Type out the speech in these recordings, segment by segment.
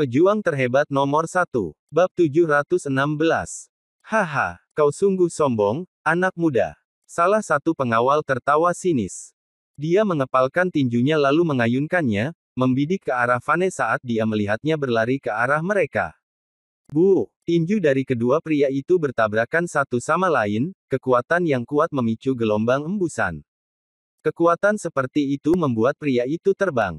Pejuang terhebat nomor 1. Bab 716. Haha, kau sungguh sombong, anak muda. Salah satu pengawal tertawa sinis. Dia mengepalkan tinjunya lalu mengayunkannya, membidik ke arah Vane saat dia melihatnya berlari ke arah mereka. Bu! Tinju dari kedua pria itu bertabrakan satu sama lain, kekuatan yang kuat memicu gelombang embusan. Kekuatan seperti itu membuat pria itu terbang.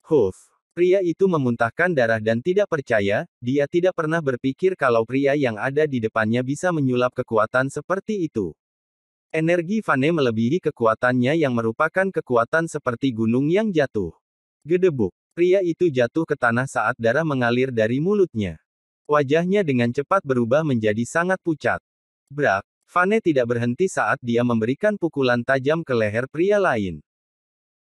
Huff! Pria itu memuntahkan darah dan tidak percaya, dia tidak pernah berpikir kalau pria yang ada di depannya bisa menyulap kekuatan seperti itu. Energi Vane melebihi kekuatannya yang merupakan kekuatan seperti gunung yang jatuh. Gedebuk! Pria itu jatuh ke tanah saat darah mengalir dari mulutnya. Wajahnya dengan cepat berubah menjadi sangat pucat. Brak! Vane tidak berhenti saat dia memberikan pukulan tajam ke leher pria lain.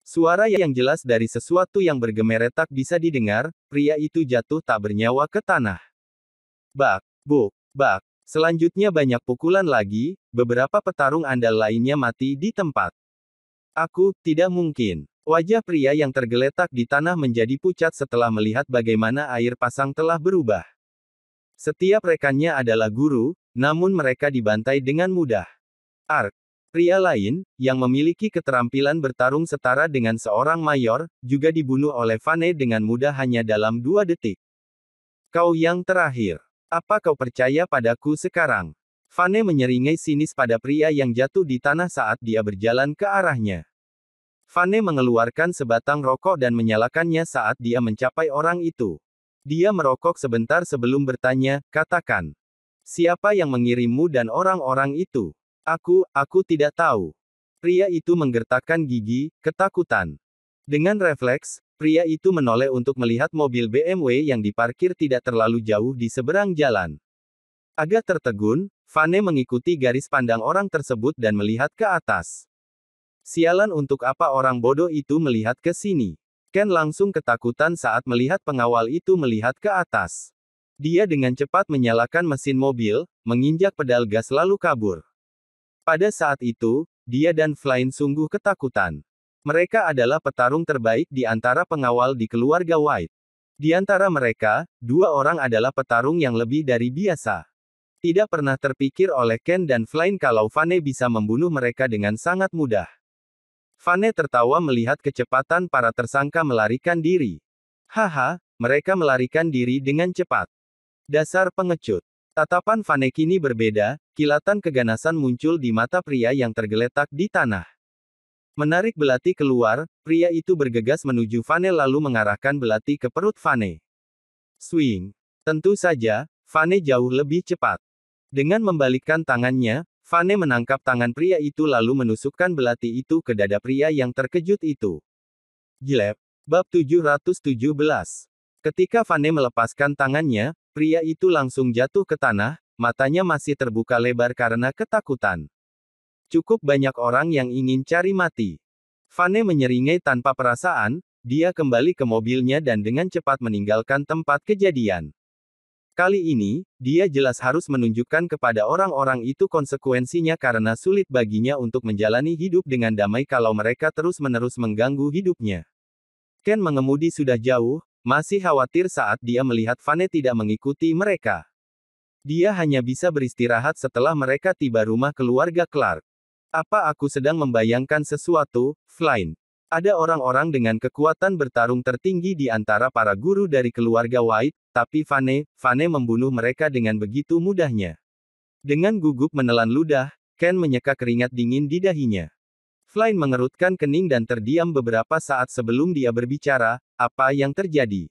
Suara yang jelas dari sesuatu yang bergemeretak bisa didengar, pria itu jatuh tak bernyawa ke tanah. Bak, buk, bak. Selanjutnya banyak pukulan lagi, beberapa petarung andal lainnya mati di tempat. Aku, tidak mungkin. Wajah pria yang tergeletak di tanah menjadi pucat setelah melihat bagaimana air pasang telah berubah. Setiap rekannya adalah guru, namun mereka dibantai dengan mudah. Ark. Pria lain, yang memiliki keterampilan bertarung setara dengan seorang mayor, juga dibunuh oleh Vane dengan mudah hanya dalam 2 detik. Kau yang terakhir. Apa kau percaya padaku sekarang? Vane menyeringai sinis pada pria yang jatuh di tanah saat dia berjalan ke arahnya. Vane mengeluarkan sebatang rokok dan menyalakannya saat dia mencapai orang itu. Dia merokok sebentar sebelum bertanya, katakan. Siapa yang mengirimmu dan orang-orang itu? Aku tidak tahu. Pria itu menggertakkan gigi, ketakutan. Dengan refleks, pria itu menoleh untuk melihat mobil BMW yang diparkir tidak terlalu jauh di seberang jalan. Agak tertegun, Vane mengikuti garis pandang orang tersebut dan melihat ke atas. Sialan, untuk apa orang bodoh itu melihat ke sini? Ken langsung ketakutan saat melihat pengawal itu melihat ke atas. Dia dengan cepat menyalakan mesin mobil, menginjak pedal gas lalu kabur. Pada saat itu, dia dan Flynn sungguh ketakutan. Mereka adalah petarung terbaik di antara pengawal di keluarga White. Di antara mereka, 2 orang adalah petarung yang lebih dari biasa. Tidak pernah terpikir oleh Ken dan Flynn kalau Vane bisa membunuh mereka dengan sangat mudah. Vane tertawa melihat kecepatan para tersangka melarikan diri. Haha, mereka melarikan diri dengan cepat. Dasar pengecut. Tatapan Vane kini berbeda, kilatan keganasan muncul di mata pria yang tergeletak di tanah. Menarik belati keluar, pria itu bergegas menuju Vane lalu mengarahkan belati ke perut Vane. Swing. Tentu saja, Vane jauh lebih cepat. Dengan membalikkan tangannya, Vane menangkap tangan pria itu lalu menusukkan belati itu ke dada pria yang terkejut itu. Gilep. Bab 717. Ketika Vane melepaskan tangannya, pria itu langsung jatuh ke tanah, matanya masih terbuka lebar karena ketakutan. Cukup banyak orang yang ingin cari mati. Vane menyeringai tanpa perasaan, dia kembali ke mobilnya dan dengan cepat meninggalkan tempat kejadian. Kali ini, dia jelas harus menunjukkan kepada orang-orang itu konsekuensinya karena sulit baginya untuk menjalani hidup dengan damai kalau mereka terus-menerus mengganggu hidupnya. Ken mengemudi sudah jauh, masih khawatir saat dia melihat Vane tidak mengikuti mereka. Dia hanya bisa beristirahat setelah mereka tiba rumah keluarga Clark. Apa aku sedang membayangkan sesuatu, Flynn? Ada orang-orang dengan kekuatan bertarung tertinggi di antara para guru dari keluarga White, tapi Vane membunuh mereka dengan begitu mudahnya. Dengan gugup menelan ludah, Ken menyeka keringat dingin di dahinya. Flynn mengerutkan kening dan terdiam beberapa saat sebelum dia berbicara, apa yang terjadi?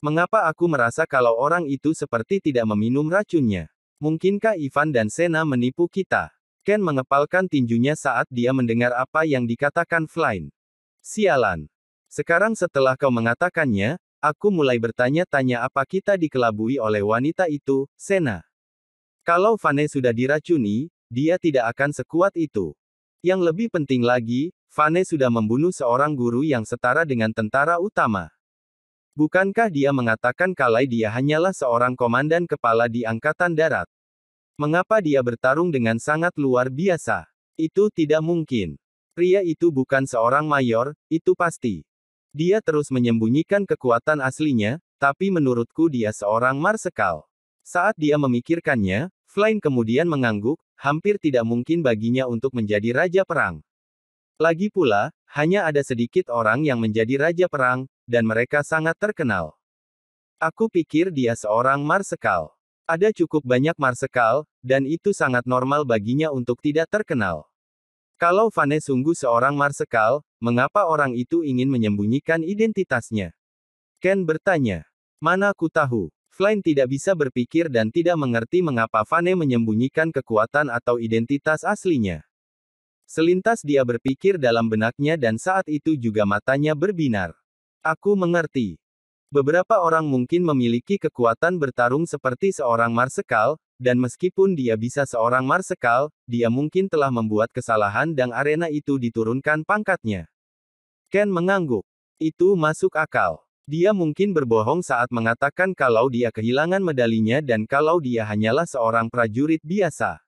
Mengapa aku merasa kalau orang itu seperti tidak meminum racunnya? Mungkinkah Ivan dan Sena menipu kita? Ken mengepalkan tinjunya saat dia mendengar apa yang dikatakan Flynn. Sialan. Sekarang setelah kau mengatakannya, aku mulai bertanya-tanya apa kita dikelabui oleh wanita itu, Sena. Kalau Vane sudah diracuni, dia tidak akan sekuat itu. Yang lebih penting lagi, Vane sudah membunuh seorang guru yang setara dengan tentara utama. Bukankah dia mengatakan kalau dia hanyalah seorang komandan kepala di Angkatan Darat? Mengapa dia bertarung dengan sangat luar biasa? Itu tidak mungkin. Pria itu bukan seorang mayor, itu pasti. Dia terus menyembunyikan kekuatan aslinya, tapi menurutku dia seorang marsekal. Saat dia memikirkannya, Flynn kemudian mengangguk, hampir tidak mungkin baginya untuk menjadi raja perang. Lagi pula, hanya ada sedikit orang yang menjadi raja perang, dan mereka sangat terkenal. Aku pikir dia seorang marsekal. Ada cukup banyak marsekal, dan itu sangat normal baginya untuk tidak terkenal. Kalau Vane sungguh seorang marsekal, mengapa orang itu ingin menyembunyikan identitasnya? Ken bertanya. Mana aku tahu. Flynn tidak bisa berpikir dan tidak mengerti mengapa Vane menyembunyikan kekuatan atau identitas aslinya. Selintas dia berpikir dalam benaknya dan saat itu juga matanya berbinar. Aku mengerti. Beberapa orang mungkin memiliki kekuatan bertarung seperti seorang marsekal, dan meskipun dia bisa seorang marsekal, dia mungkin telah membuat kesalahan dan arena itu diturunkan pangkatnya. Ken mengangguk. Itu masuk akal. Dia mungkin berbohong saat mengatakan kalau dia kehilangan medalinya dan kalau dia hanyalah seorang prajurit biasa.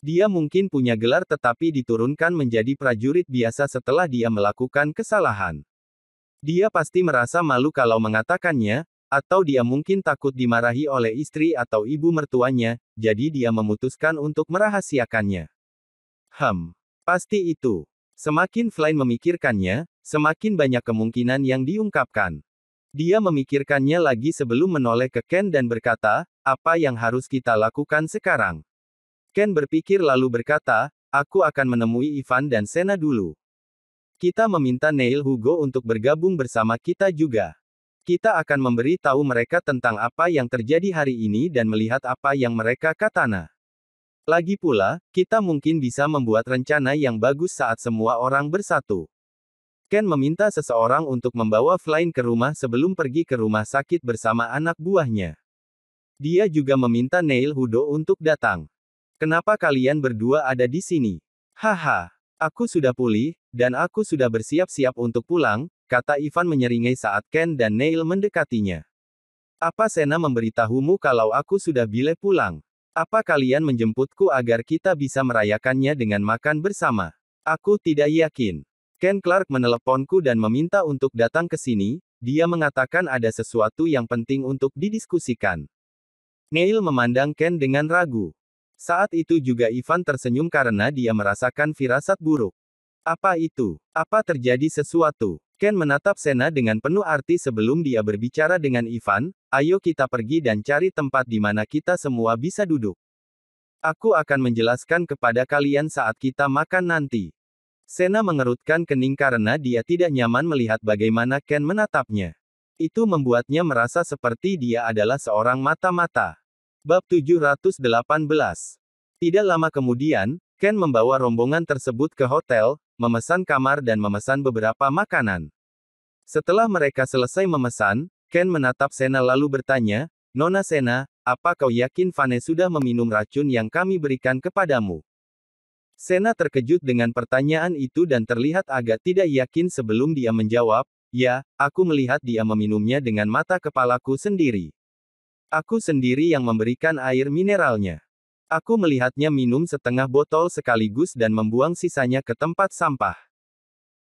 Dia mungkin punya gelar tetapi diturunkan menjadi prajurit biasa setelah dia melakukan kesalahan. Dia pasti merasa malu kalau mengatakannya, atau dia mungkin takut dimarahi oleh istri atau ibu mertuanya, jadi dia memutuskan untuk merahasiakannya. Pasti itu. Semakin Flynn memikirkannya, semakin banyak kemungkinan yang diungkapkan. Dia memikirkannya lagi sebelum menoleh ke Ken dan berkata, apa yang harus kita lakukan sekarang? Ken berpikir lalu berkata, aku akan menemui Ivan dan Sena dulu. Kita meminta Neil Hugo untuk bergabung bersama kita juga. Kita akan memberi tahu mereka tentang apa yang terjadi hari ini dan melihat apa yang mereka katana. Lagi pula, kita mungkin bisa membuat rencana yang bagus saat semua orang bersatu. Ken meminta seseorang untuk membawa Flynn ke rumah sebelum pergi ke rumah sakit bersama anak buahnya. Dia juga meminta Neil Hugo untuk datang. Kenapa kalian berdua ada di sini? Haha. Aku sudah pulih, dan aku sudah bersiap-siap untuk pulang, kata Ivan menyeringai saat Ken dan Neil mendekatinya. Apa Sena memberitahumu kalau aku sudah boleh pulang? Apa kalian menjemputku agar kita bisa merayakannya dengan makan bersama? Aku tidak yakin. Ken Clark meneleponku dan meminta untuk datang ke sini, dia mengatakan ada sesuatu yang penting untuk didiskusikan. Neil memandang Ken dengan ragu. Saat itu juga Ivan tersenyum karena dia merasakan firasat buruk. Apa itu? Apa terjadi sesuatu? Ken menatap Sena dengan penuh arti sebelum dia berbicara dengan Ivan, ayo kita pergi dan cari tempat di mana kita semua bisa duduk. Aku akan menjelaskan kepada kalian saat kita makan nanti. Sena mengerutkan kening karena dia tidak nyaman melihat bagaimana Ken menatapnya. Itu membuatnya merasa seperti dia adalah seorang mata-mata. Bab 718. Tidak lama kemudian, Ken membawa rombongan tersebut ke hotel, memesan kamar dan memesan beberapa makanan. Setelah mereka selesai memesan, Ken menatap Sena lalu bertanya, Nona Sena, apa kau yakin Vane sudah meminum racun yang kami berikan kepadamu? Sena terkejut dengan pertanyaan itu dan terlihat agak tidak yakin sebelum dia menjawab, ya, aku melihat dia meminumnya dengan mata kepalaku sendiri. Aku sendiri yang memberikan air mineralnya. Aku melihatnya minum setengah botol sekaligus dan membuang sisanya ke tempat sampah.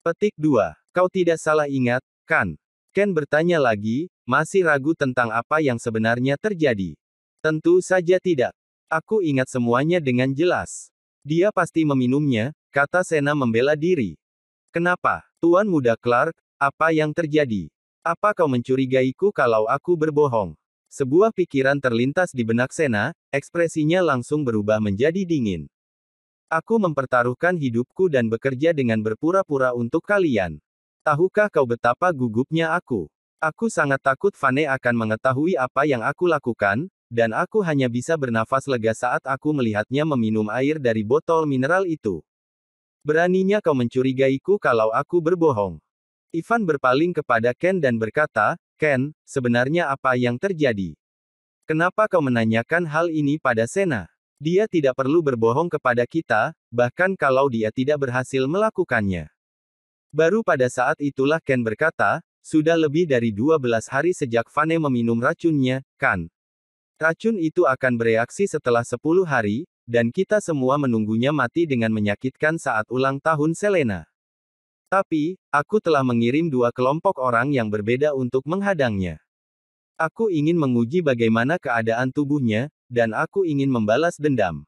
Petik 2. Kau tidak salah ingat, kan? Ken bertanya lagi, masih ragu tentang apa yang sebenarnya terjadi. Tentu saja tidak. Aku ingat semuanya dengan jelas. Dia pasti meminumnya, kata Sena membela diri. Kenapa, Tuan Muda Clark, apa yang terjadi? Apa kau mencurigaiku kalau aku berbohong? Sebuah pikiran terlintas di benak Sena, ekspresinya langsung berubah menjadi dingin. Aku mempertaruhkan hidupku dan bekerja dengan berpura-pura untuk kalian. Tahukah kau betapa gugupnya aku? Aku sangat takut Vane akan mengetahui apa yang aku lakukan, dan aku hanya bisa bernafas lega saat aku melihatnya meminum air dari botol mineral itu. Beraninya kau mencurigaiku kalau aku berbohong. Ivan berpaling kepada Ken dan berkata, Ken, sebenarnya apa yang terjadi? Kenapa kau menanyakan hal ini pada Sena? Dia tidak perlu berbohong kepada kita, bahkan kalau dia tidak berhasil melakukannya. Baru pada saat itulah Ken berkata, sudah lebih dari 12 hari sejak Vane meminum racunnya, kan? Racun itu akan bereaksi setelah 10 hari, dan kita semua menunggunya mati dengan menyakitkan saat ulang tahun Selena. Tapi, aku telah mengirim 2 kelompok orang yang berbeda untuk menghadangnya. Aku ingin menguji bagaimana keadaan tubuhnya, dan aku ingin membalas dendam.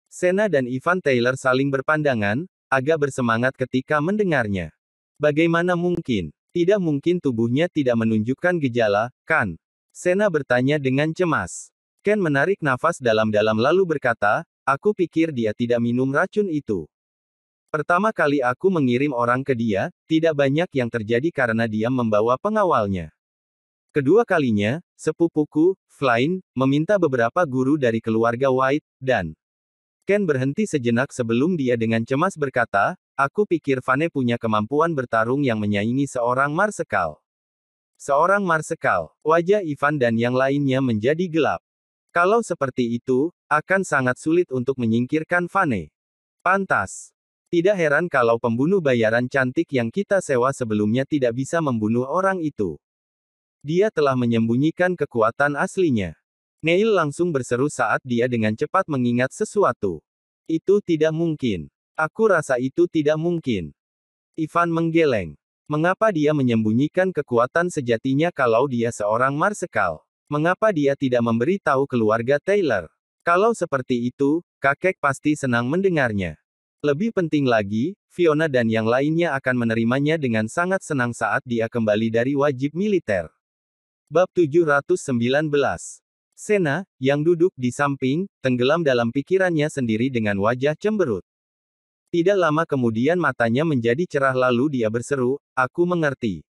Sena dan Ivan Taylor saling berpandangan, agak bersemangat ketika mendengarnya. Bagaimana mungkin? Tidak mungkin tubuhnya tidak menunjukkan gejala, kan? Sena bertanya dengan cemas. Ken menarik nafas dalam-dalam lalu berkata, aku pikir dia tidak minum racun itu. Pertama kali aku mengirim orang ke dia, tidak banyak yang terjadi karena dia membawa pengawalnya. Kedua kalinya, sepupuku, Flynn, meminta beberapa guru dari keluarga White, dan Ken berhenti sejenak sebelum dia dengan cemas berkata, aku pikir Vane punya kemampuan bertarung yang menyaingi seorang marsekal. Seorang marsekal. Wajah Ivan dan yang lainnya menjadi gelap. Kalau seperti itu, akan sangat sulit untuk menyingkirkan Vane. Pantas. Tidak heran kalau pembunuh bayaran cantik yang kita sewa sebelumnya tidak bisa membunuh orang itu. Dia telah menyembunyikan kekuatan aslinya. Neil langsung berseru saat dia dengan cepat mengingat sesuatu. Itu tidak mungkin. Aku rasa itu tidak mungkin. Ivan menggeleng. Mengapa dia menyembunyikan kekuatan sejatinya kalau dia seorang marsekal? Mengapa dia tidak memberi tahu keluarga Taylor? Kalau seperti itu, kakek pasti senang mendengarnya. Lebih penting lagi, Fiona dan yang lainnya akan menerimanya dengan sangat senang saat dia kembali dari wajib militer. Bab 719. Sena, yang duduk di samping, tenggelam dalam pikirannya sendiri dengan wajah cemberut. Tidak lama kemudian matanya menjadi cerah lalu dia berseru, aku mengerti.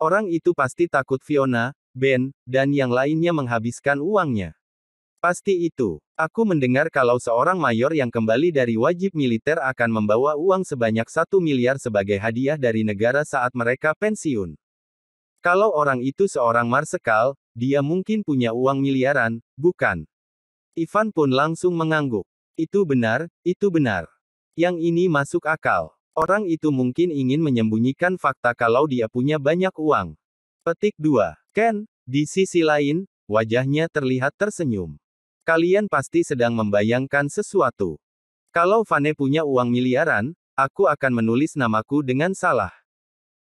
Orang itu pasti takut Fiona, Ben, dan yang lainnya menghabiskan uangnya. Pasti itu. Aku mendengar kalau seorang mayor yang kembali dari wajib militer akan membawa uang sebanyak 1 miliar sebagai hadiah dari negara saat mereka pensiun. Kalau orang itu seorang marsekal, dia mungkin punya uang miliaran, bukan? Ivan pun langsung mengangguk. Itu benar, itu benar. Yang ini masuk akal. Orang itu mungkin ingin menyembunyikan fakta kalau dia punya banyak uang. Petik 2. Ken, di sisi lain, wajahnya terlihat tersenyum. Kalian pasti sedang membayangkan sesuatu. Kalau Vane punya uang miliaran, aku akan menulis namaku dengan salah.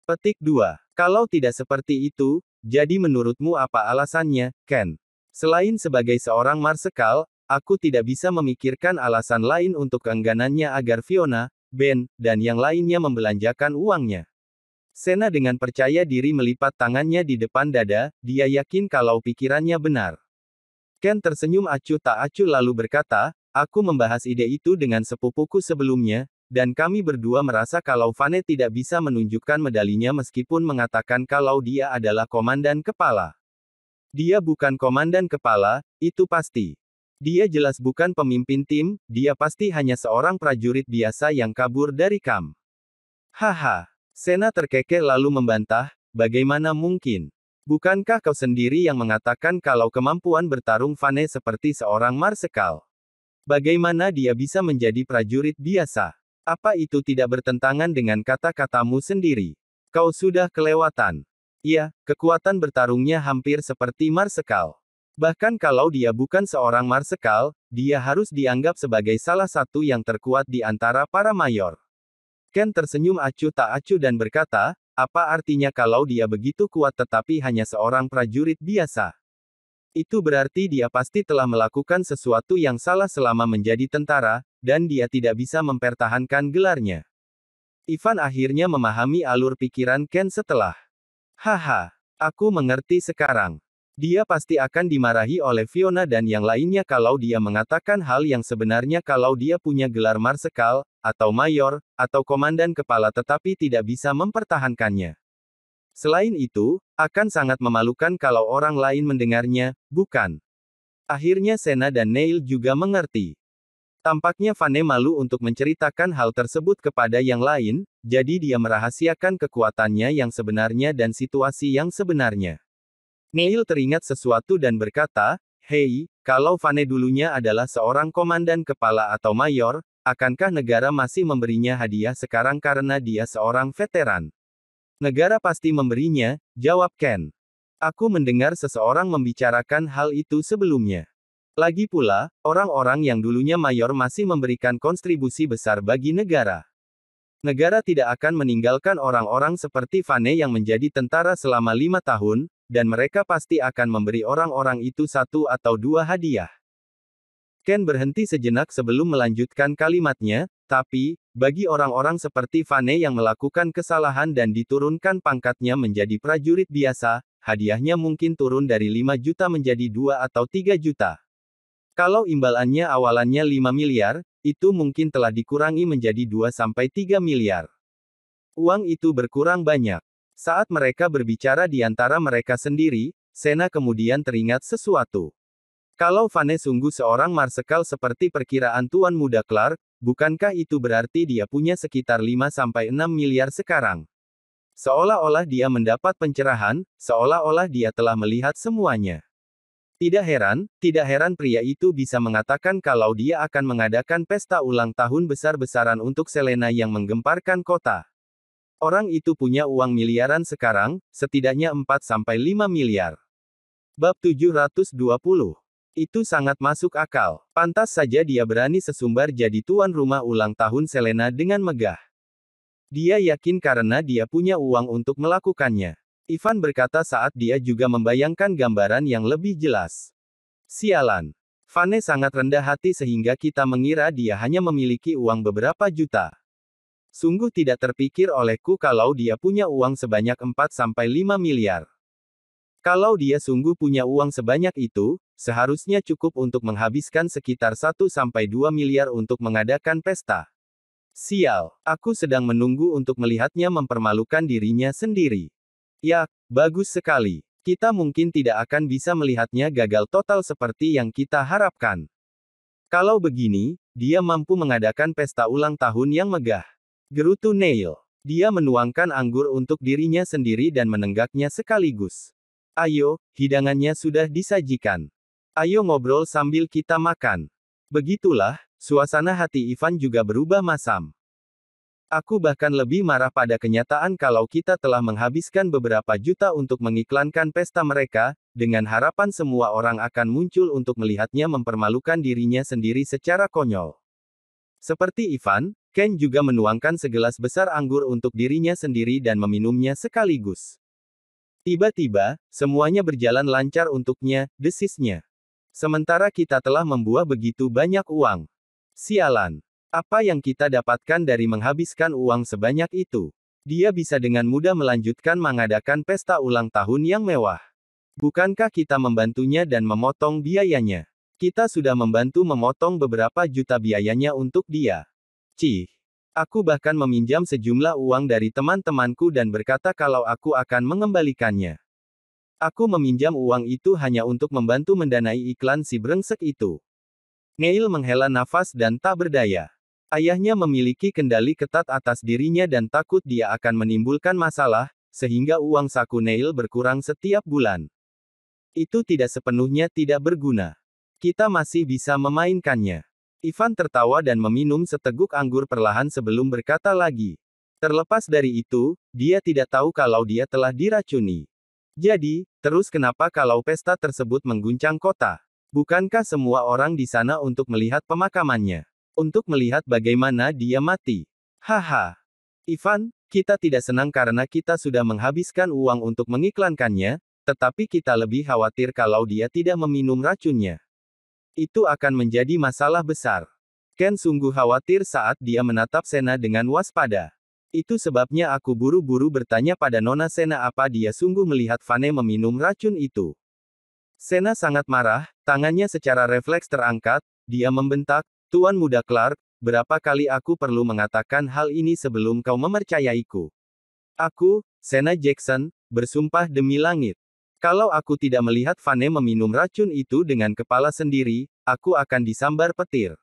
Petik 2. Kalau tidak seperti itu, jadi menurutmu apa alasannya, Ken? Selain sebagai seorang marsekal, aku tidak bisa memikirkan alasan lain untuk keengganannya agar Fiona, Ben, dan yang lainnya membelanjakan uangnya. Sena dengan percaya diri melipat tangannya di depan dada, dia yakin kalau pikirannya benar. Ken tersenyum acuh tak acuh lalu berkata, aku membahas ide itu dengan sepupuku sebelumnya, dan kami berdua merasa kalau Vane tidak bisa menunjukkan medalinya meskipun mengatakan kalau dia adalah komandan kepala. Dia bukan komandan kepala, itu pasti. Dia jelas bukan pemimpin tim, dia pasti hanya seorang prajurit biasa yang kabur dari kamp. Haha. Sena terkekeh lalu membantah, bagaimana mungkin? Bukankah kau sendiri yang mengatakan kalau kemampuan bertarung Vane seperti seorang marsekal? Bagaimana dia bisa menjadi prajurit biasa? Apa itu tidak bertentangan dengan kata-katamu sendiri? Kau sudah kelewatan. Iya, kekuatan bertarungnya hampir seperti marsekal. Bahkan kalau dia bukan seorang marsekal, dia harus dianggap sebagai salah satu yang terkuat di antara para mayor. Ken tersenyum acuh tak acuh dan berkata, apa artinya kalau dia begitu kuat tetapi hanya seorang prajurit biasa? Itu berarti dia pasti telah melakukan sesuatu yang salah selama menjadi tentara, dan dia tidak bisa mempertahankan gelarnya. Ivan akhirnya memahami alur pikiran Ken setelah. Haha, aku mengerti sekarang. Dia pasti akan dimarahi oleh Fiona dan yang lainnya kalau dia mengatakan hal yang sebenarnya kalau dia punya gelar marsekal, atau mayor, atau komandan kepala tetapi tidak bisa mempertahankannya. Selain itu, akan sangat memalukan kalau orang lain mendengarnya, bukan? Akhirnya Sena dan Neil juga mengerti. Tampaknya Vane malu untuk menceritakan hal tersebut kepada yang lain, jadi dia merahasiakan kekuatannya yang sebenarnya dan situasi yang sebenarnya. Neil teringat sesuatu dan berkata, hei, kalau Vane dulunya adalah seorang komandan kepala atau mayor, akankah negara masih memberinya hadiah sekarang karena dia seorang veteran? Negara pasti memberinya, jawab Ken. Aku mendengar seseorang membicarakan hal itu sebelumnya. Lagi pula, orang-orang yang dulunya mayor masih memberikan kontribusi besar bagi negara. Negara tidak akan meninggalkan orang-orang seperti Vane yang menjadi tentara selama 5 tahun, dan mereka pasti akan memberi orang-orang itu satu atau dua hadiah. Ken berhenti sejenak sebelum melanjutkan kalimatnya, tapi, bagi orang-orang seperti Vane yang melakukan kesalahan dan diturunkan pangkatnya menjadi prajurit biasa, hadiahnya mungkin turun dari 5 juta menjadi 2 atau 3 juta. Kalau imbalannya awalannya 5 miliar, itu mungkin telah dikurangi menjadi 2 sampai 3 miliar. Uang itu berkurang banyak. Saat mereka berbicara di antara mereka sendiri, Sena kemudian teringat sesuatu. Kalau Vane sungguh seorang marsekal seperti perkiraan Tuan Muda Clark, bukankah itu berarti dia punya sekitar 5-6 miliar sekarang? Seolah-olah dia mendapat pencerahan, seolah-olah dia telah melihat semuanya. Tidak heran pria itu bisa mengatakan kalau dia akan mengadakan pesta ulang tahun besar-besaran untuk Selena yang menggemparkan kota. Orang itu punya uang miliaran sekarang, setidaknya 4-5 miliar. Bab 720. Itu sangat masuk akal. Pantas saja dia berani sesumbar jadi tuan rumah ulang tahun Selena dengan megah. Dia yakin karena dia punya uang untuk melakukannya. Ivan berkata saat dia juga membayangkan gambaran yang lebih jelas. Sialan. Vane sangat rendah hati sehingga kita mengira dia hanya memiliki uang beberapa juta. Sungguh tidak terpikir olehku kalau dia punya uang sebanyak 4-5 miliar. Kalau dia sungguh punya uang sebanyak itu, seharusnya cukup untuk menghabiskan sekitar 1-2 miliar untuk mengadakan pesta. Sial, aku sedang menunggu untuk melihatnya mempermalukan dirinya sendiri. Ya, bagus sekali. Kita mungkin tidak akan bisa melihatnya gagal total seperti yang kita harapkan. Kalau begini, dia mampu mengadakan pesta ulang tahun yang megah. Gerutu Neil. Dia menuangkan anggur untuk dirinya sendiri dan menenggaknya sekaligus. Ayo, hidangannya sudah disajikan. Ayo ngobrol sambil kita makan. Begitulah, suasana hati Ivan juga berubah masam. Aku bahkan lebih marah pada kenyataan kalau kita telah menghabiskan beberapa juta untuk mengiklankan pesta mereka, dengan harapan semua orang akan muncul untuk melihatnya mempermalukan dirinya sendiri secara konyol. Seperti Ivan, Ken juga menuangkan segelas besar anggur untuk dirinya sendiri dan meminumnya sekaligus. Tiba-tiba, semuanya berjalan lancar untuknya, desisnya. Sementara kita telah membuat begitu banyak uang. Sialan. Apa yang kita dapatkan dari menghabiskan uang sebanyak itu? Dia bisa dengan mudah melanjutkan mengadakan pesta ulang tahun yang mewah. Bukankah kita membantunya dan memotong biayanya? Kita sudah membantu memotong beberapa juta biayanya untuk dia. Cih. Aku bahkan meminjam sejumlah uang dari teman-temanku dan berkata kalau aku akan mengembalikannya. Aku meminjam uang itu hanya untuk membantu mendanai iklan si brengsek itu. Neil menghela nafas dan tak berdaya. Ayahnya memiliki kendali ketat atas dirinya dan takut dia akan menimbulkan masalah, sehingga uang saku Neil berkurang setiap bulan. Itu tidak sepenuhnya tidak berguna. Kita masih bisa memainkannya. Ivan tertawa dan meminum seteguk anggur perlahan sebelum berkata lagi. Terlepas dari itu, dia tidak tahu kalau dia telah diracuni. Jadi, terus kenapa kalau pesta tersebut mengguncang kota? Bukankah semua orang di sana untuk melihat pemakamannya? Untuk melihat bagaimana dia mati. Haha. Ivan, kita tidak senang karena kita sudah menghabiskan uang untuk mengiklankannya, tetapi kita lebih khawatir kalau dia tidak meminum racunnya. Itu akan menjadi masalah besar. Ken sungguh khawatir saat dia menatap Sena dengan waspada. Itu sebabnya aku buru-buru bertanya pada Nona Sena apa dia sungguh melihat Vane meminum racun itu. Sena sangat marah, tangannya secara refleks terangkat, dia membentak, Tuan Muda Clark, berapa kali aku perlu mengatakan hal ini sebelum kau mempercayaiku? Aku, Sena Jackson, bersumpah demi langit. Kalau aku tidak melihat Vane meminum racun itu dengan kepala sendiri, aku akan disambar petir.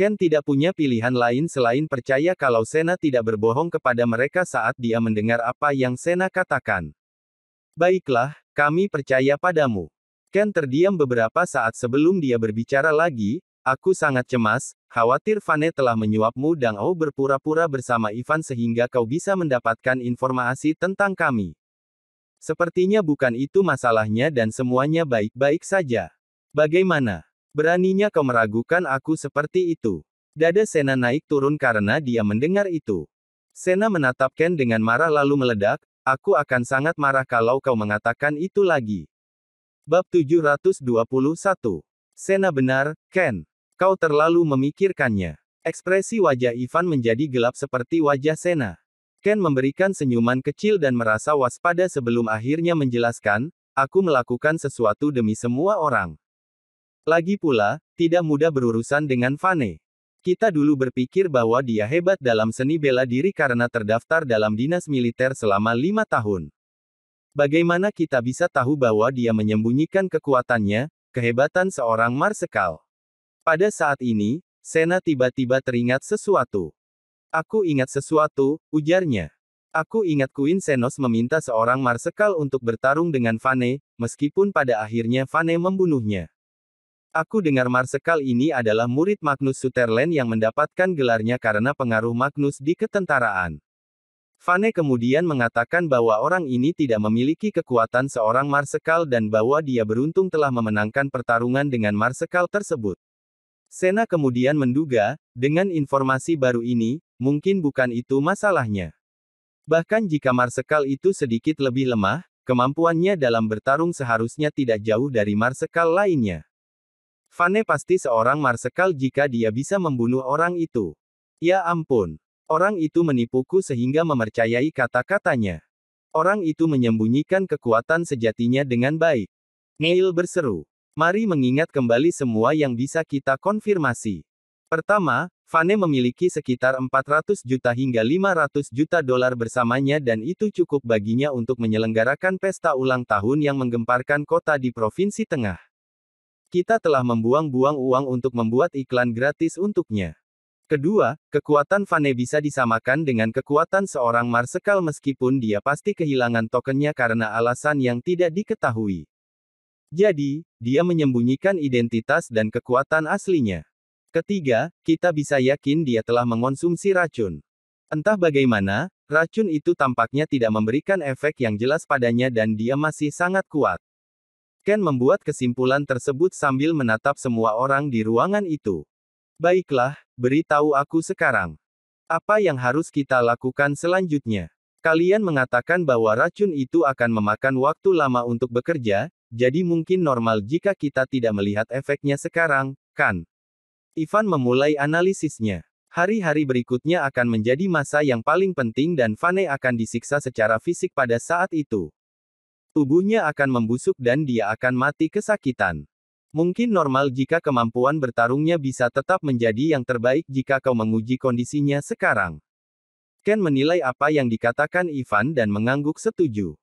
Ken tidak punya pilihan lain selain percaya kalau Sena tidak berbohong kepada mereka saat dia mendengar apa yang Sena katakan. Baiklah, kami percaya padamu. Ken terdiam beberapa saat sebelum dia berbicara lagi. Aku sangat cemas, khawatir Vane telah menyuapmu dan kau berpura-pura bersama Ivan sehingga kau bisa mendapatkan informasi tentang kami. Sepertinya bukan itu masalahnya dan semuanya baik-baik saja. Bagaimana? Beraninya kau meragukan aku seperti itu? Dada Sena naik turun karena dia mendengar itu. Sena menatap Ken dengan marah lalu meledak, aku akan sangat marah kalau kau mengatakan itu lagi. Bab 721. Sena benar, Ken. Kau terlalu memikirkannya. Ekspresi wajah Ivan menjadi gelap seperti wajah Sena. Ken memberikan senyuman kecil dan merasa waspada sebelum akhirnya menjelaskan, aku melakukan sesuatu demi semua orang. Lagi pula, tidak mudah berurusan dengan Vane. Kita dulu berpikir bahwa dia hebat dalam seni bela diri karena terdaftar dalam dinas militer selama 5 tahun. Bagaimana kita bisa tahu bahwa dia menyembunyikan kekuatannya, kehebatan seorang marsekal? Pada saat ini, Sena tiba-tiba teringat sesuatu. Aku ingat sesuatu, ujarnya. Aku ingat Queen Senos meminta seorang marsekal untuk bertarung dengan Vane, meskipun pada akhirnya Vane membunuhnya. Aku dengar marsekal ini adalah murid Magnus Sutherland yang mendapatkan gelarnya karena pengaruh Magnus di ketentaraan. Vane kemudian mengatakan bahwa orang ini tidak memiliki kekuatan seorang marsekal dan bahwa dia beruntung telah memenangkan pertarungan dengan marsekal tersebut. Sena kemudian menduga, dengan informasi baru ini, mungkin bukan itu masalahnya. Bahkan jika marsekal itu sedikit lebih lemah, kemampuannya dalam bertarung seharusnya tidak jauh dari marsekal lainnya. Vane pasti seorang marsekal jika dia bisa membunuh orang itu. Ya ampun. Orang itu menipuku sehingga mempercayai kata-katanya. Orang itu menyembunyikan kekuatan sejatinya dengan baik. Neil berseru. Mari mengingat kembali semua yang bisa kita konfirmasi. Pertama, Vane memiliki sekitar 400 juta hingga 500 juta dolar bersamanya dan itu cukup baginya untuk menyelenggarakan pesta ulang tahun yang menggemparkan kota di Provinsi Tengah. Kita telah membuang-buang uang untuk membuat iklan gratis untuknya. Kedua, kekuatan Vane bisa disamakan dengan kekuatan seorang marsekal meskipun dia pasti kehilangan tokennya karena alasan yang tidak diketahui. Jadi, dia menyembunyikan identitas dan kekuatan aslinya. Ketiga, kita bisa yakin dia telah mengonsumsi racun. Entah bagaimana, racun itu tampaknya tidak memberikan efek yang jelas padanya dan dia masih sangat kuat. Ken membuat kesimpulan tersebut sambil menatap semua orang di ruangan itu. Baiklah, beritahu aku sekarang. Apa yang harus kita lakukan selanjutnya? Kalian mengatakan bahwa racun itu akan memakan waktu lama untuk bekerja, jadi mungkin normal jika kita tidak melihat efeknya sekarang, kan? Ivan memulai analisisnya. Hari-hari berikutnya akan menjadi masa yang paling penting dan Vane akan disiksa secara fisik pada saat itu. Tubuhnya akan membusuk dan dia akan mati kesakitan. Mungkin normal jika kemampuan bertarungnya bisa tetap menjadi yang terbaik jika kau menguji kondisinya sekarang. Ken menilai apa yang dikatakan Ivan dan mengangguk setuju.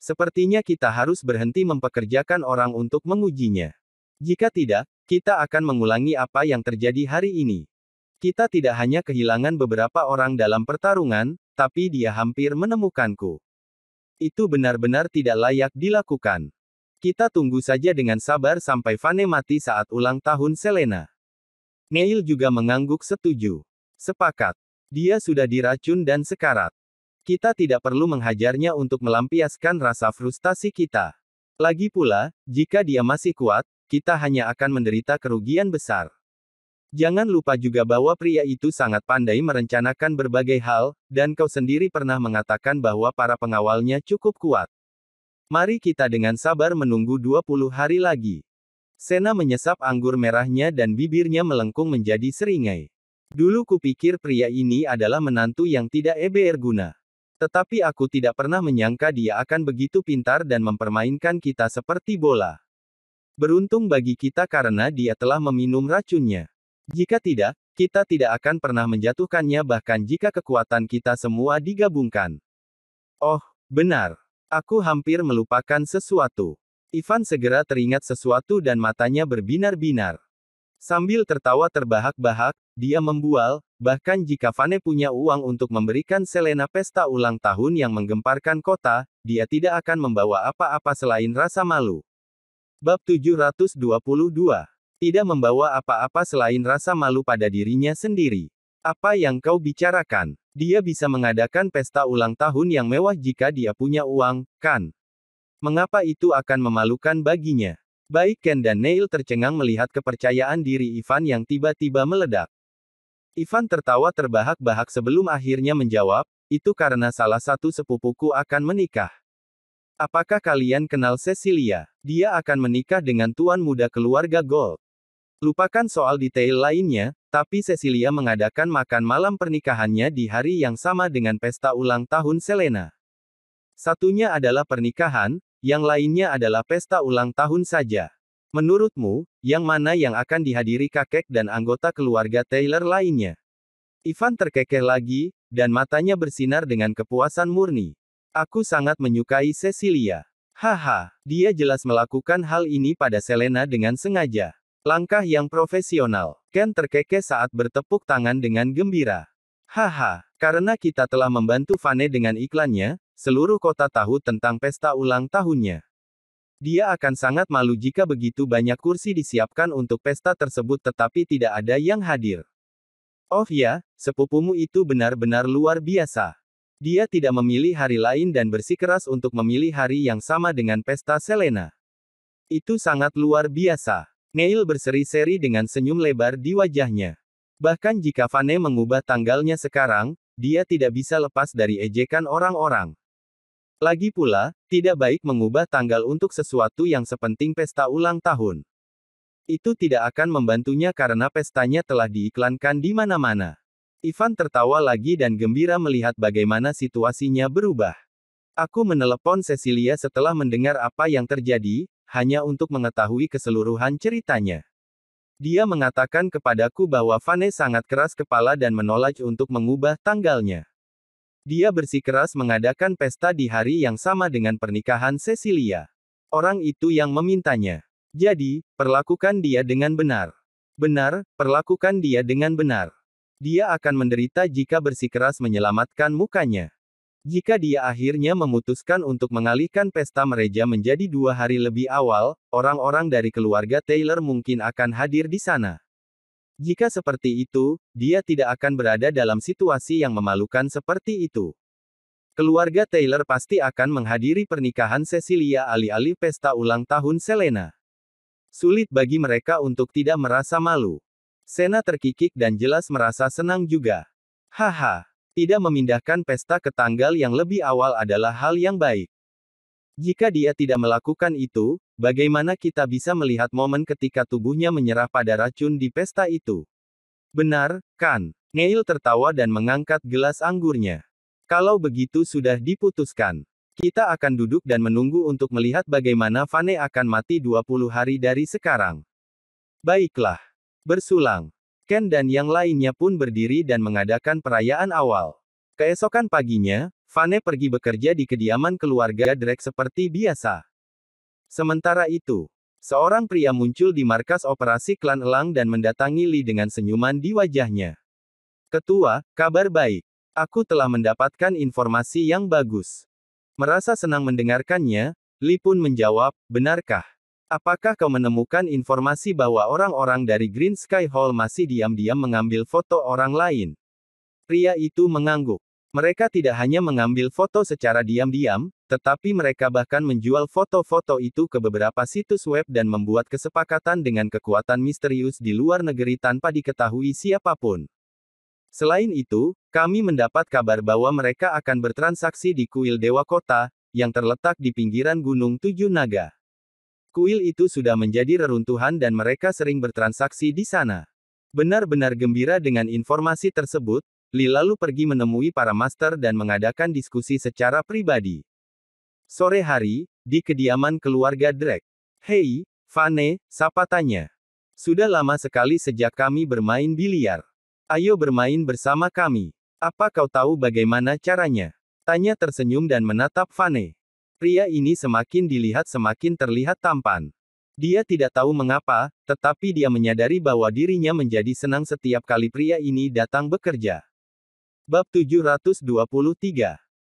Sepertinya kita harus berhenti mempekerjakan orang untuk mengujinya. Jika tidak, kita akan mengulangi apa yang terjadi hari ini. Kita tidak hanya kehilangan beberapa orang dalam pertarungan, tapi dia hampir menemukanku. Itu benar-benar tidak layak dilakukan. Kita tunggu saja dengan sabar sampai Vane mati saat ulang tahun Selena. Neil juga mengangguk setuju. Sepakat. Dia sudah diracun dan sekarat. Kita tidak perlu menghajarnya untuk melampiaskan rasa frustasi kita. Lagi pula, jika dia masih kuat, kita hanya akan menderita kerugian besar. Jangan lupa juga bahwa pria itu sangat pandai merencanakan berbagai hal, dan kau sendiri pernah mengatakan bahwa para pengawalnya cukup kuat. Mari kita dengan sabar menunggu 20 hari lagi. Sena menyesap anggur merahnya dan bibirnya melengkung menjadi seringai. Dulu kupikir pria ini adalah menantu yang tidak berguna. Tetapi aku tidak pernah menyangka dia akan begitu pintar dan mempermainkan kita seperti bola. Beruntung bagi kita karena dia telah meminum racunnya. Jika tidak, kita tidak akan pernah menjatuhkannya bahkan jika kekuatan kita semua digabungkan. Oh, benar. Aku hampir melupakan sesuatu. Ivan segera teringat sesuatu dan matanya berbinar-binar. Sambil tertawa terbahak-bahak, dia membual, bahkan jika Vane punya uang untuk memberikan Selena pesta ulang tahun yang menggemparkan kota, dia tidak akan membawa apa-apa selain rasa malu. Bab 722. Tidak membawa apa-apa selain rasa malu pada dirinya sendiri. Apa yang kau bicarakan? Dia bisa mengadakan pesta ulang tahun yang mewah jika dia punya uang, kan? Mengapa itu akan memalukan baginya? Baik Ken dan Neil tercengang melihat kepercayaan diri Ivan yang tiba-tiba meledak. Ivan tertawa terbahak-bahak sebelum akhirnya menjawab, itu karena salah satu sepupuku akan menikah. Apakah kalian kenal Cecilia? Dia akan menikah dengan tuan muda keluarga Gold. Lupakan soal detail lainnya, tapi Cecilia mengadakan makan malam pernikahannya di hari yang sama dengan pesta ulang tahun Selena. Satunya adalah pernikahan, yang lainnya adalah pesta ulang tahun saja. Menurutmu, yang mana yang akan dihadiri kakek dan anggota keluarga Taylor lainnya? Ivan terkekeh lagi, dan matanya bersinar dengan kepuasan murni. Aku sangat menyukai Cecilia. Haha, dia jelas melakukan hal ini pada Selena dengan sengaja. Langkah yang profesional. Ken terkekeh saat bertepuk tangan dengan gembira. Haha, karena kita telah membantu Vane dengan iklannya, seluruh kota tahu tentang pesta ulang tahunnya. Dia akan sangat malu jika begitu banyak kursi disiapkan untuk pesta tersebut tetapi tidak ada yang hadir. Oh ya, sepupumu itu benar-benar luar biasa. Dia tidak memilih hari lain dan bersikeras untuk memilih hari yang sama dengan pesta Selena. Itu sangat luar biasa. Neil berseri-seri dengan senyum lebar di wajahnya. Bahkan jika Vane mengubah tanggalnya sekarang, dia tidak bisa lepas dari ejekan orang-orang. Lagi pula, tidak baik mengubah tanggal untuk sesuatu yang sepenting pesta ulang tahun. Itu tidak akan membantunya karena pestanya telah diiklankan di mana-mana. Ivan tertawa lagi dan gembira melihat bagaimana situasinya berubah. Aku menelepon Cecilia setelah mendengar apa yang terjadi, hanya untuk mengetahui keseluruhan ceritanya. Dia mengatakan kepadaku bahwa Vane sangat keras kepala dan menolak untuk mengubah tanggalnya. Dia bersikeras mengadakan pesta di hari yang sama dengan pernikahan Cecilia. Orang itu yang memintanya. Jadi, perlakukan dia dengan benar. Benar, perlakukan dia dengan benar. Dia akan menderita jika bersikeras menyelamatkan mukanya. Jika dia akhirnya memutuskan untuk mengalihkan pesta mereja menjadi 2 hari lebih awal, orang-orang dari keluarga Taylor mungkin akan hadir di sana. Jika seperti itu, dia tidak akan berada dalam situasi yang memalukan seperti itu. Keluarga Taylor pasti akan menghadiri pernikahan Cecilia alih-alih pesta ulang tahun Selena. Sulit bagi mereka untuk tidak merasa malu. Sena terkikik dan jelas merasa senang juga. Haha, tidak memindahkan pesta ke tanggal yang lebih awal adalah hal yang baik. Jika dia tidak melakukan itu, bagaimana kita bisa melihat momen ketika tubuhnya menyerah pada racun di pesta itu? Benar, kan? Neil tertawa dan mengangkat gelas anggurnya. Kalau begitu sudah diputuskan. Kita akan duduk dan menunggu untuk melihat bagaimana Vane akan mati 20 hari dari sekarang. Baiklah. Bersulang. Ken dan yang lainnya pun berdiri dan mengadakan perayaan awal. Keesokan paginya, Vane pergi bekerja di kediaman keluarga Drake seperti biasa. Sementara itu, seorang pria muncul di markas operasi klan Elang dan mendatangi Lee dengan senyuman di wajahnya. Ketua, kabar baik. Aku telah mendapatkan informasi yang bagus. Merasa senang mendengarkannya, Lee pun menjawab, benarkah? Apakah kau menemukan informasi bahwa orang-orang dari Green Sky Hall masih diam-diam mengambil foto orang lain? Pria itu mengangguk. Mereka tidak hanya mengambil foto secara diam-diam, tetapi mereka bahkan menjual foto-foto itu ke beberapa situs web dan membuat kesepakatan dengan kekuatan misterius di luar negeri tanpa diketahui siapapun. Selain itu, kami mendapat kabar bahwa mereka akan bertransaksi di kuil Dewa Kota, yang terletak di pinggiran Gunung Tujuh Naga. Kuil itu sudah menjadi reruntuhan dan mereka sering bertransaksi di sana. Benar-benar gembira dengan informasi tersebut, Lee lalu pergi menemui para master dan mengadakan diskusi secara pribadi. Sore hari, di kediaman keluarga Drake. Hei, Vane, sapa tanya. Sudah lama sekali sejak kami bermain biliar. Ayo bermain bersama kami. Apa kau tahu bagaimana caranya? Tanya tersenyum dan menatap Vane. Pria ini semakin dilihat semakin terlihat tampan. Dia tidak tahu mengapa, tetapi dia menyadari bahwa dirinya menjadi senang setiap kali pria ini datang bekerja. Bab 723.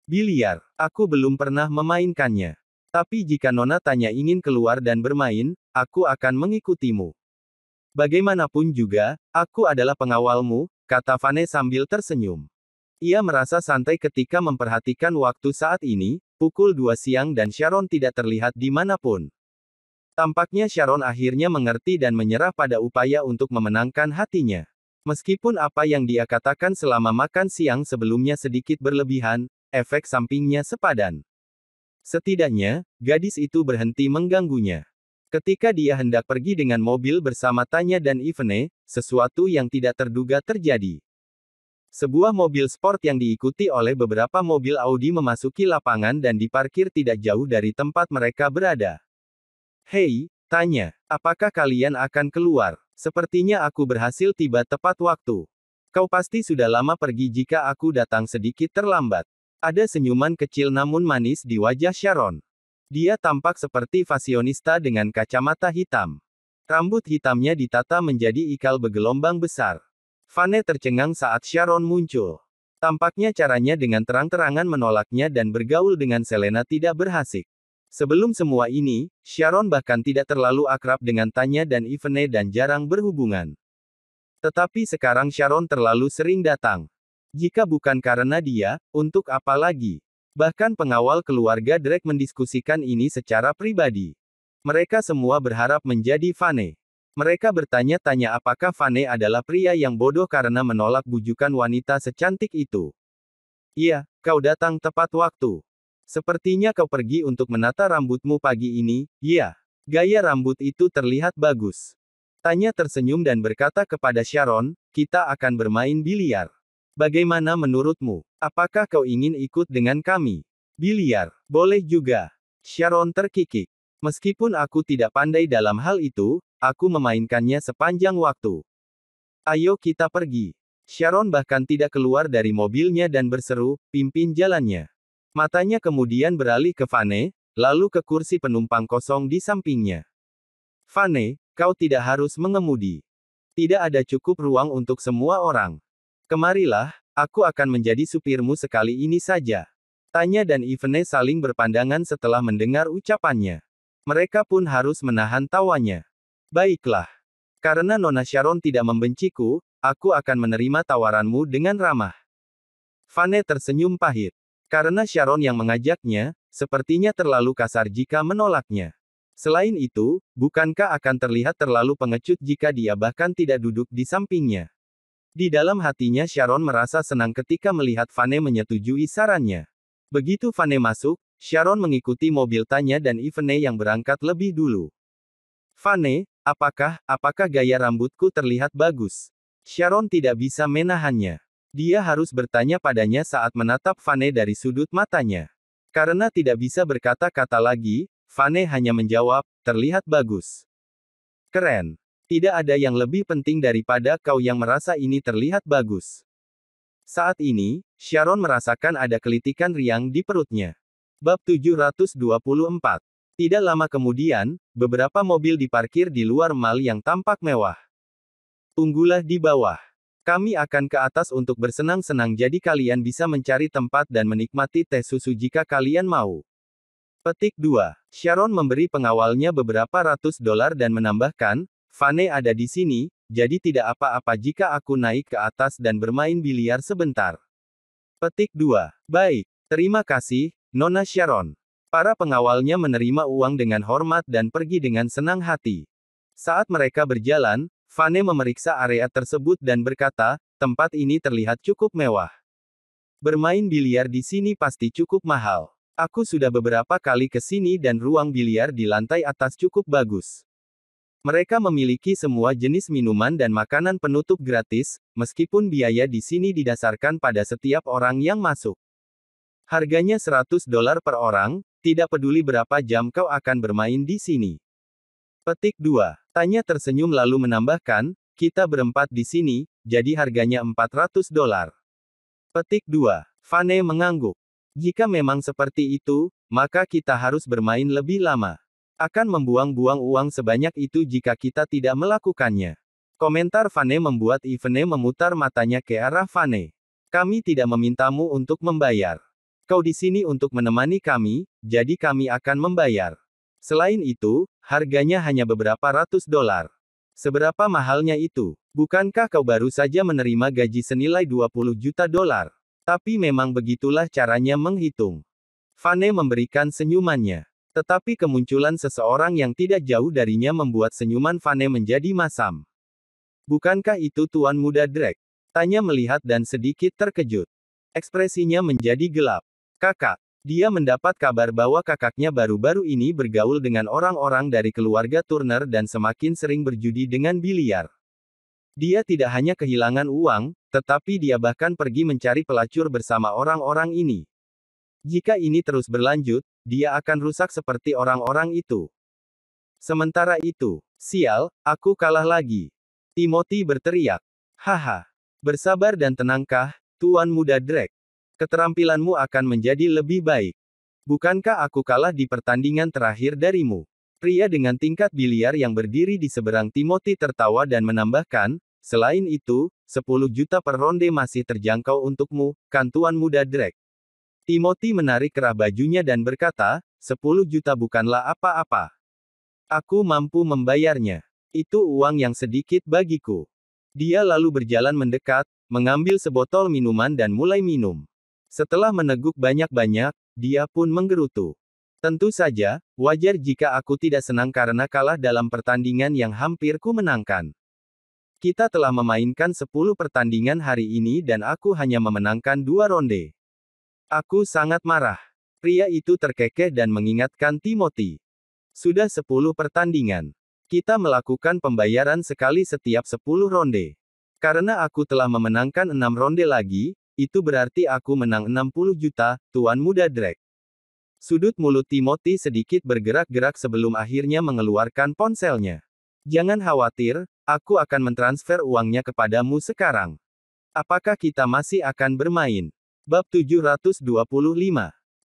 Biliar. Aku belum pernah memainkannya. Tapi jika Nona tanya ingin keluar dan bermain, aku akan mengikutimu. Bagaimanapun juga, aku adalah pengawalmu, kata Vane sambil tersenyum. Ia merasa santai ketika memperhatikan waktu saat ini, pukul 2 siang dan Sharon tidak terlihat di manapun. Tampaknya Sharon akhirnya mengerti dan menyerah pada upaya untuk memenangkan hatinya. Meskipun apa yang dia katakan selama makan siang sebelumnya sedikit berlebihan, efek sampingnya sepadan. Setidaknya, gadis itu berhenti mengganggunya. Ketika dia hendak pergi dengan mobil bersama Tanya dan Ivene, sesuatu yang tidak terduga terjadi. Sebuah mobil sport yang diikuti oleh beberapa mobil Audi memasuki lapangan dan diparkir tidak jauh dari tempat mereka berada. Hei, Tanya, apakah kalian akan keluar? Sepertinya aku berhasil tiba tepat waktu. Kau pasti sudah lama pergi jika aku datang sedikit terlambat. Ada senyuman kecil namun manis di wajah Sharon. Dia tampak seperti fashionista dengan kacamata hitam. Rambut hitamnya ditata menjadi ikal bergelombang besar. Vane tercengang saat Sharon muncul. Tampaknya caranya dengan terang-terangan menolaknya dan bergaul dengan Selena tidak berhasil. Sebelum semua ini, Sharon bahkan tidak terlalu akrab dengan Tanya dan Ivene dan jarang berhubungan. Tetapi sekarang Sharon terlalu sering datang. Jika bukan karena dia, untuk apa lagi? Bahkan pengawal keluarga Drake mendiskusikan ini secara pribadi. Mereka semua berharap menjadi Vane. Mereka bertanya-tanya apakah Vane adalah pria yang bodoh karena menolak bujukan wanita secantik itu. Iya, kau datang tepat waktu. Sepertinya kau pergi untuk menata rambutmu pagi ini, iya. Gaya rambut itu terlihat bagus. Tanya tersenyum dan berkata kepada Sharon, kita akan bermain biliar. Bagaimana menurutmu? Apakah kau ingin ikut dengan kami? Biliar, boleh juga. Sharon terkikik. Meskipun aku tidak pandai dalam hal itu, aku memainkannya sepanjang waktu. Ayo kita pergi. Sharon bahkan tidak keluar dari mobilnya dan berseru, pimpin jalannya. Matanya kemudian beralih ke Vane, lalu ke kursi penumpang kosong di sampingnya. Vane, kau tidak harus mengemudi. Tidak ada cukup ruang untuk semua orang. Kemarilah, aku akan menjadi supirmu sekali ini saja. Tanya dan Ivene saling berpandangan setelah mendengar ucapannya. Mereka pun harus menahan tawanya. Baiklah. Karena Nona Sharon tidak membenciku, aku akan menerima tawaranmu dengan ramah. Vane tersenyum pahit. Karena Sharon yang mengajaknya, sepertinya terlalu kasar jika menolaknya. Selain itu, bukankah akan terlihat terlalu pengecut jika dia bahkan tidak duduk di sampingnya? Di dalam hatinya Sharon merasa senang ketika melihat Vane menyetujui sarannya. Begitu Vane masuk, Sharon mengikuti mobil Tanya dan Ivene yang berangkat lebih dulu. Vane, apakah gaya rambutku terlihat bagus? Sharon tidak bisa menahannya. Dia harus bertanya padanya saat menatap Vane dari sudut matanya. Karena tidak bisa berkata-kata lagi, Vane hanya menjawab, terlihat bagus. Keren. Tidak ada yang lebih penting daripada kau yang merasa ini terlihat bagus. Saat ini, Sharon merasakan ada kelitikan riang di perutnya. Bab 724. Tidak lama kemudian, beberapa mobil diparkir di luar mall yang tampak mewah. Tunggulah di bawah. Kami akan ke atas untuk bersenang-senang jadi kalian bisa mencari tempat dan menikmati teh susu jika kalian mau. Petik 2. Sharon memberi pengawalnya beberapa ratus dolar dan menambahkan, Vane ada di sini, jadi tidak apa-apa jika aku naik ke atas dan bermain biliar sebentar. Petik 2. Baik, terima kasih, Nona Sharon. Para pengawalnya menerima uang dengan hormat dan pergi dengan senang hati. Saat mereka berjalan, Vane memeriksa area tersebut dan berkata, tempat ini terlihat cukup mewah. Bermain biliar di sini pasti cukup mahal. Aku sudah beberapa kali ke sini dan ruang biliar di lantai atas cukup bagus. Mereka memiliki semua jenis minuman dan makanan penutup gratis, meskipun biaya di sini didasarkan pada setiap orang yang masuk. Harganya 100 dolar per orang, tidak peduli berapa jam kau akan bermain di sini. Petik 2. Tanya tersenyum lalu menambahkan, kita berempat di sini, jadi harganya 400 dolar. Petik 2. Vane mengangguk. Jika memang seperti itu, maka kita harus bermain lebih lama. Akan membuang-buang uang sebanyak itu jika kita tidak melakukannya. Komentar Vane membuat Ivene memutar matanya ke arah Vane. Kami tidak memintamu untuk membayar. Kau di sini untuk menemani kami, jadi kami akan membayar. Selain itu, harganya hanya beberapa ratus dolar. Seberapa mahalnya itu? Bukankah kau baru saja menerima gaji senilai 20 juta dolar? Tapi memang begitulah caranya menghitung. Vane memberikan senyumannya. Tetapi kemunculan seseorang yang tidak jauh darinya membuat senyuman Vane menjadi masam. Bukankah itu Tuan Muda Drake? Tanya melihat dan sedikit terkejut. Ekspresinya menjadi gelap. Kakak. Dia mendapat kabar bahwa kakaknya baru-baru ini bergaul dengan orang-orang dari keluarga Turner dan semakin sering berjudi dengan biliar. Dia tidak hanya kehilangan uang, tetapi dia bahkan pergi mencari pelacur bersama orang-orang ini. Jika ini terus berlanjut, dia akan rusak seperti orang-orang itu. Sementara itu, sial, aku kalah lagi. Timothy berteriak. Haha. Bersabar dan tenangkah, Tuan Muda Drake. Keterampilanmu akan menjadi lebih baik. Bukankah aku kalah di pertandingan terakhir darimu? Pria dengan tingkat biliar yang berdiri di seberang Timothy tertawa dan menambahkan, selain itu, 10 juta per ronde masih terjangkau untukmu, kan Tuan Muda Drake. Timothy menarik kerah bajunya dan berkata, 10 juta bukanlah apa-apa. Aku mampu membayarnya. Itu uang yang sedikit bagiku. Dia lalu berjalan mendekat, mengambil sebotol minuman dan mulai minum. Setelah meneguk banyak-banyak, dia pun menggerutu. Tentu saja, wajar jika aku tidak senang karena kalah dalam pertandingan yang hampir ku menangkan. Kita telah memainkan 10 pertandingan hari ini dan aku hanya memenangkan 2 ronde. Aku sangat marah. Pria itu terkekeh dan mengingatkan Timothy. Sudah 10 pertandingan. Kita melakukan pembayaran sekali setiap 10 ronde. Karena aku telah memenangkan 6 ronde lagi, itu berarti aku menang 60 juta, Tuan Muda Drake. Sudut mulut Timothy sedikit bergerak-gerak sebelum akhirnya mengeluarkan ponselnya. Jangan khawatir, aku akan mentransfer uangnya kepadamu sekarang. Apakah kita masih akan bermain? Bab 725.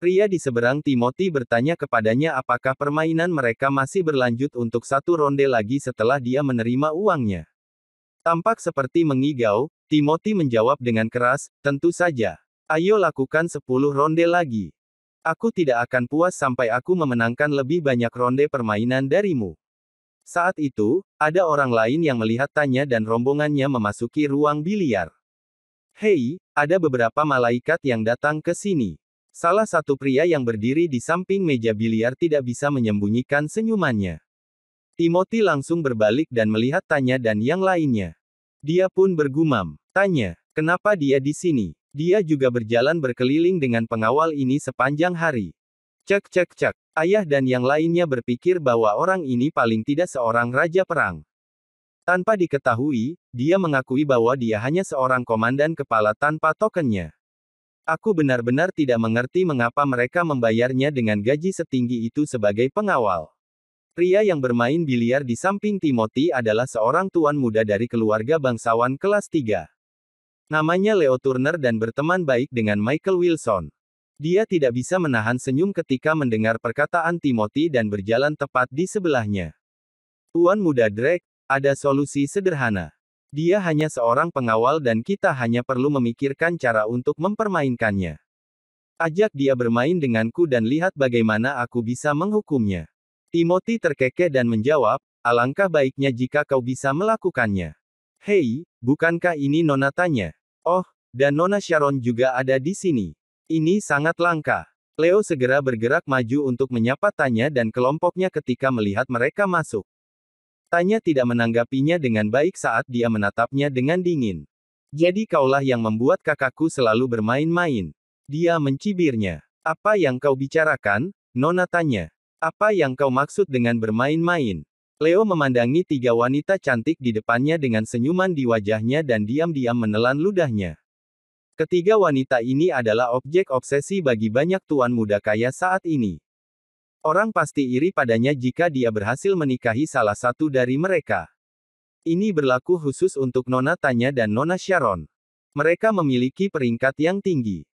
Pria di seberang Timothy bertanya kepadanya apakah permainan mereka masih berlanjut untuk 1 ronde lagi setelah dia menerima uangnya. Tampak seperti mengigau, Timothy menjawab dengan keras, tentu saja. Ayo lakukan 10 ronde lagi. Aku tidak akan puas sampai aku memenangkan lebih banyak ronde permainan darimu. Saat itu, ada orang lain yang melihat Tanya dan rombongannya memasuki ruang biliar. Hei, ada beberapa malaikat yang datang ke sini. Salah satu pria yang berdiri di samping meja biliar tidak bisa menyembunyikan senyumannya. Timothy langsung berbalik dan melihat Tanya dan yang lainnya. Dia pun bergumam, Tanya, kenapa dia di sini? Dia juga berjalan berkeliling dengan pengawal ini sepanjang hari. Cek cek cek. Ayah dan yang lainnya berpikir bahwa orang ini paling tidak seorang raja perang. Tanpa diketahui, dia mengakui bahwa dia hanya seorang komandan kepala tanpa tokennya. Aku benar-benar tidak mengerti mengapa mereka membayarnya dengan gaji setinggi itu sebagai pengawal. Pria yang bermain biliar di samping Timothy adalah seorang tuan muda dari keluarga bangsawan kelas 3. Namanya Leo Turner dan berteman baik dengan Michael Wilson. Dia tidak bisa menahan senyum ketika mendengar perkataan Timothy dan berjalan tepat di sebelahnya. Tuan Muda Drake, ada solusi sederhana. Dia hanya seorang pengawal dan kita hanya perlu memikirkan cara untuk mempermainkannya. Ajak dia bermain denganku dan lihat bagaimana aku bisa menghukumnya. Timothy terkekeh dan menjawab, alangkah baiknya jika kau bisa melakukannya. Hei, bukankah ini Nona Tanya? Oh, dan Nona Sharon juga ada di sini. Ini sangat langka. Leo segera bergerak maju untuk menyapa Tanya dan kelompoknya ketika melihat mereka masuk. Tanya tidak menanggapinya dengan baik saat dia menatapnya dengan dingin. Jadi kaulah yang membuat kakakku selalu bermain-main. Dia mencibirnya. Apa yang kau bicarakan, Nona Tanya? Apa yang kau maksud dengan bermain-main? Leo memandangi 3 wanita cantik di depannya dengan senyuman di wajahnya dan diam-diam menelan ludahnya. Ketiga wanita ini adalah objek obsesi bagi banyak tuan muda kaya saat ini. Orang pasti iri padanya jika dia berhasil menikahi salah satu dari mereka. Ini berlaku khusus untuk Nona Tanya dan Nona Sharon. Mereka memiliki peringkat yang tinggi.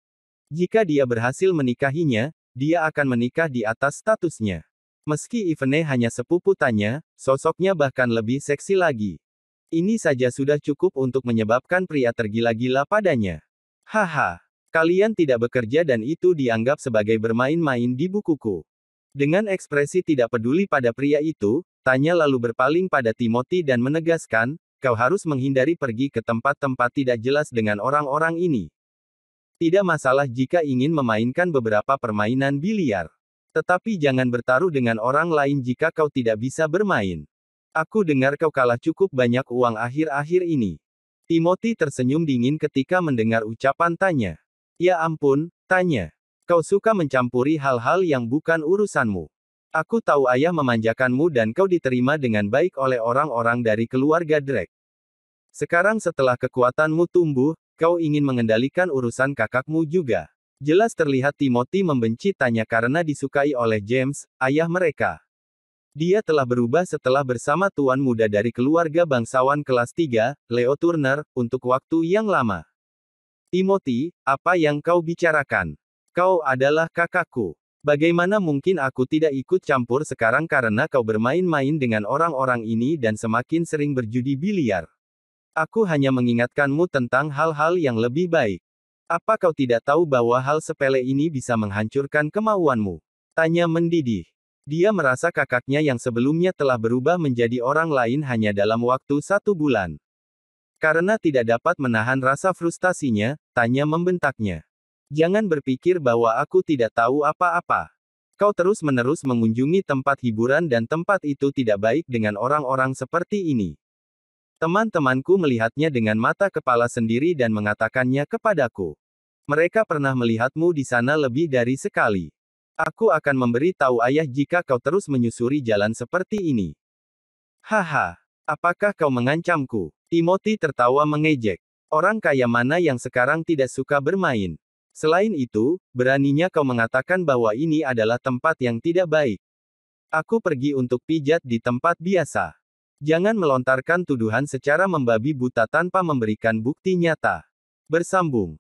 Jika dia berhasil menikahinya, dia akan menikah di atas statusnya. Meski Ivene hanya sepupu Tanya, sosoknya bahkan lebih seksi lagi. Ini saja sudah cukup untuk menyebabkan pria tergila-gila padanya. Haha, kalian tidak bekerja dan itu dianggap sebagai bermain-main di bukuku. Dengan ekspresi tidak peduli pada pria itu, Tanya lalu berpaling pada Timothy dan menegaskan, kau harus menghindari pergi ke tempat-tempat tidak jelas dengan orang-orang ini. Tidak masalah jika ingin memainkan beberapa permainan biliar. Tetapi jangan bertaruh dengan orang lain jika kau tidak bisa bermain. Aku dengar kau kalah cukup banyak uang akhir-akhir ini. Timothy tersenyum dingin ketika mendengar ucapan Tanya. Ya ampun, Tanya. Kau suka mencampuri hal-hal yang bukan urusanmu. Aku tahu ayah memanjakanmu dan kau diterima dengan baik oleh orang-orang dari keluarga Drake. Sekarang setelah kekuatanmu tumbuh, kau ingin mengendalikan urusan kakakmu juga. Jelas terlihat Timothy membenci Tanya karena disukai oleh James, ayah mereka. Dia telah berubah setelah bersama tuan muda dari keluarga bangsawan kelas 3, Leo Turner, untuk waktu yang lama. Timothy, apa yang kau bicarakan? Kau adalah kakakku. Bagaimana mungkin aku tidak ikut campur sekarang karena kau bermain-main dengan orang-orang ini dan semakin sering berjudi biliar? Aku hanya mengingatkanmu tentang hal-hal yang lebih baik. Apa kau tidak tahu bahwa hal sepele ini bisa menghancurkan kemauanmu? Tanya mendidih. Dia merasa kakaknya yang sebelumnya telah berubah menjadi orang lain hanya dalam waktu 1 bulan. Karena tidak dapat menahan rasa frustasinya, Tanya membentaknya. Jangan berpikir bahwa aku tidak tahu apa-apa. Kau terus-menerus mengunjungi tempat hiburan dan tempat itu tidak baik dengan orang-orang seperti ini. Teman-temanku melihatnya dengan mata kepala sendiri dan mengatakannya kepadaku. Mereka pernah melihatmu di sana lebih dari sekali. Aku akan memberi tahu ayah jika kau terus menyusuri jalan seperti ini. Haha, apakah kau mengancamku? Timothy tertawa mengejek. Orang kaya mana yang sekarang tidak suka bermain? Selain itu, beraninya kau mengatakan bahwa ini adalah tempat yang tidak baik. Aku pergi untuk pijat di tempat biasa. Jangan melontarkan tuduhan secara membabi buta tanpa memberikan bukti nyata. Bersambung.